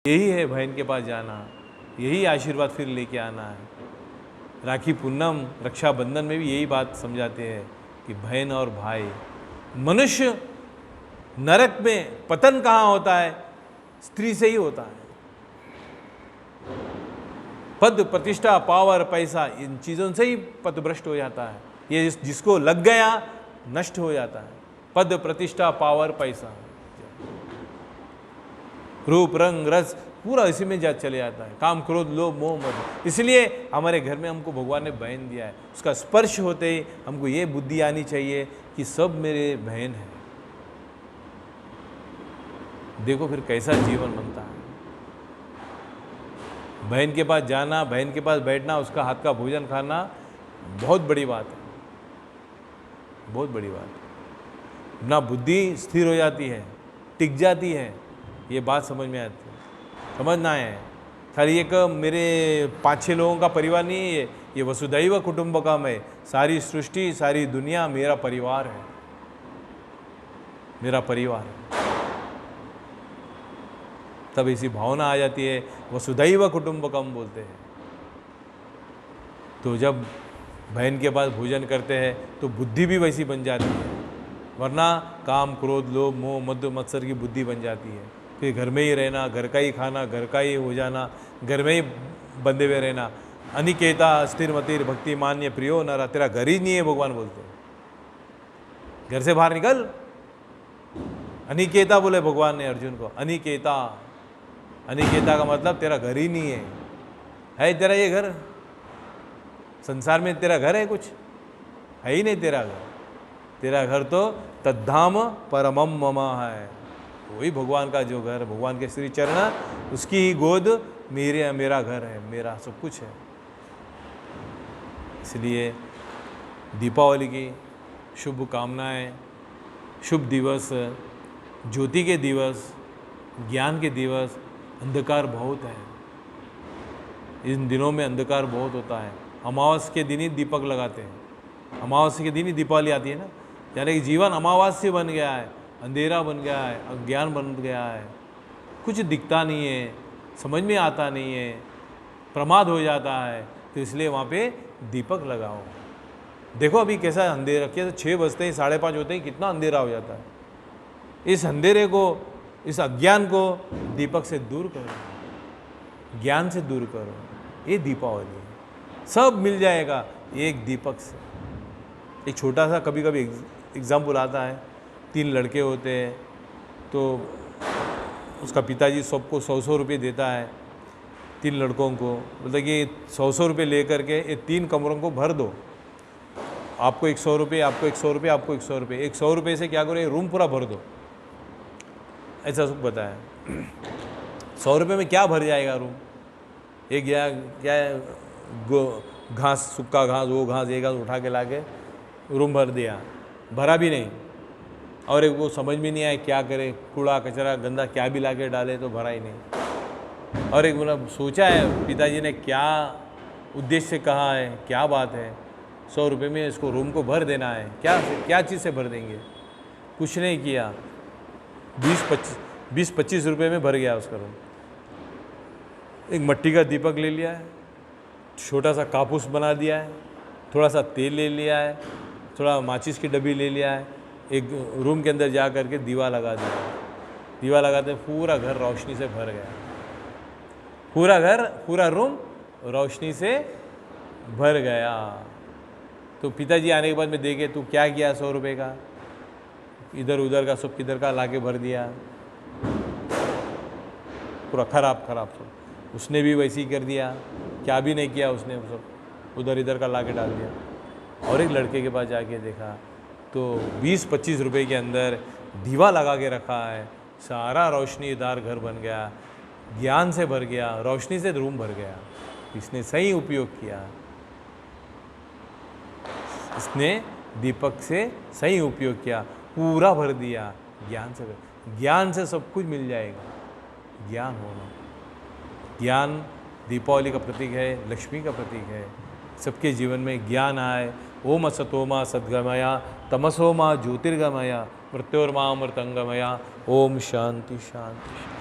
यही है बहन के पास जाना, यही आशीर्वाद फिर लेके आना है। राखी पूर्णम, रक्षाबंधन में भी यही बात समझाते हैं कि बहन और भाई। मनुष्य नरक में पतन कहाँ होता है? स्त्री से ही होता है। पद, प्रतिष्ठा, पावर, पैसा, इन चीज़ों से ही पथभ्रष्ट हो जाता है। ये जिसको लग गया नष्ट हो जाता है। पद, प्रतिष्ठा, पावर, पैसा, रूप, रंग, रस, पूरा इसी में चले जाता है। काम, क्रोध, लोभ, मोह, मद। इसलिए हमारे घर में हमको भगवान ने बहन दिया है। उसका स्पर्श होते ही हमको ये बुद्धि आनी चाहिए कि सब मेरे बहन हैं। देखो फिर कैसा जीवन बनता है। बहन के पास जाना, बहन के पास बैठना, उसका हाथ का भोजन खाना बहुत बड़ी बात है, बहुत बड़ी बात है। ना बुद्धि स्थिर हो जाती है, टिक जाती है। ये बात समझ में आती है, समझना है। खाली एक मेरे 5-6 लोगों का परिवार नहीं है, ये वसुधैव कुटुंबकम है। सारी सृष्टि, सारी दुनिया मेरा परिवार है, मेरा परिवार है। तब ऐसी भावना आ जाती है, वसुधैव कुटुंबकम बोलते हैं। तो जब बहन के पास भोजन करते हैं तो बुद्धि भी वैसी बन जाती है, वरना काम, क्रोध, लोभ, मोह, मद, मत्सर की बुद्धि बन जाती है। फिर घर में ही रहना, घर का ही खाना, घर का ही हो जाना, घर में ही बंधे हुए रहना। अनिकेता स्थिर मतिर भक्ति मान्य प्रियो नरा, तेरा घर ही नहीं है भगवान बोलते हैं। घर से बाहर निकल। अनिकेता बोले भगवान ने अर्जुन को, अनिकेता। अनिकेता का मतलब तेरा घर ही नहीं है तेरा ये घर? संसार में तेरा घर है? कुछ है ही नहीं तेरा घर। तेरा घर तो तद्धाम परमम मम है। वही भगवान का जो घर, भगवान के श्री चरण, उसकी ही गोद मेरा घर है, मेरा सब कुछ है। इसलिए दीपावली की शुभ कामनाएं। शुभ दिवस, ज्योति के दिवस, ज्ञान के दिवस। अंधकार बहुत है, इन दिनों में अंधकार बहुत होता है। अमावस्या के दिन ही दीपक लगाते हैं, अमावस्या के दिन ही दीपावली आती है ना। यानी कि जीवन अमावस्या बन गया है, अंधेरा बन गया है, अज्ञान बन गया है, कुछ दिखता नहीं है, समझ में आता नहीं है, प्रमाद हो जाता है। तो इसलिए वहाँ पे दीपक लगाओ। देखो अभी कैसा अंधेरा, कैसे 6 बजते ही 5:30 होते ही कितना अंधेरा हो जाता है। इस अंधेरे को, इस अज्ञान को दीपक से दूर करो, ज्ञान से दूर करो। ये दीपावली है, सब मिल जाएगा एक दीपक से। एक छोटा सा कभी कभी एग्जाम्पल आता है। 3 लड़के होते हैं, तो उसका पिताजी सबको 100-100 रुपये देता है 3 लड़कों को। मतलब कि 100-100 रुपये ले करके ये 3 कमरों को भर दो। आपको 100 रुपये, आपको 100 रुपये, आपको 100 रुपये। 100 रुपये से क्या करो, ये रूम पूरा भर दो, ऐसा सब बताया। 100 रुपये में क्या भर जाएगा रूम? एक क्या घास, सूखा घास, वो घास, ये घास उठा के ला के रूम भर दिया, भरा भी नहीं। और एक वो समझ में नहीं आया क्या करे, कूड़ा कचरा गंदा क्या भी ला के डाले तो भरा ही नहीं। और एक बोला, सोचा है पिताजी ने क्या उद्देश्य से कहा है, क्या बात है, 100 रुपये में इसको रूम को भर देना है, क्या चीज़ से भर देंगे? कुछ नहीं किया, 20-25 रुपये में भर गया उसका रूम। एक मिट्टी का दीपक ले लिया है, छोटा सा कापूस बना दिया है, थोड़ा सा तेल ले लिया है, थोड़ा माचिस की डब्बी ले लिया है, एक रूम के अंदर जा करके दीवा लगा दिया। दीवा लगाते पूरा घर रोशनी से भर गया, पूरा घर, पूरा रूम रोशनी से भर गया। तो पिताजी आने के बाद में देखे, तू क्या किया 100 रुपये का? इधर उधर का सब किधर का लाके भर दिया, पूरा खराब सब। उसने भी वैसे ही कर दिया, क्या भी नहीं किया उसने, सब उधर इधर का लाके डाल दिया। और एक लड़के के पास जाके देखा तो 20-25 रुपये के अंदर दीवा लगा के रखा है, सारा रोशनीदार घर बन गया, ज्ञान से भर गया, रोशनी से रूम भर गया। इसने सही उपयोग किया, इसने दीपक से सही उपयोग किया, पूरा भर दिया ज्ञान से। ज्ञान से सब कुछ मिल जाएगा, ज्ञान होना। ज्ञान दीपावली का प्रतीक है, लक्ष्मी का प्रतीक है। सबके जीवन में ज्ञान आए। ओम असतोमा सद्गमया तमसोमा ज्योतिर्गमया मृत्योर्मा अमृतंगमया। ओम शांति शांति।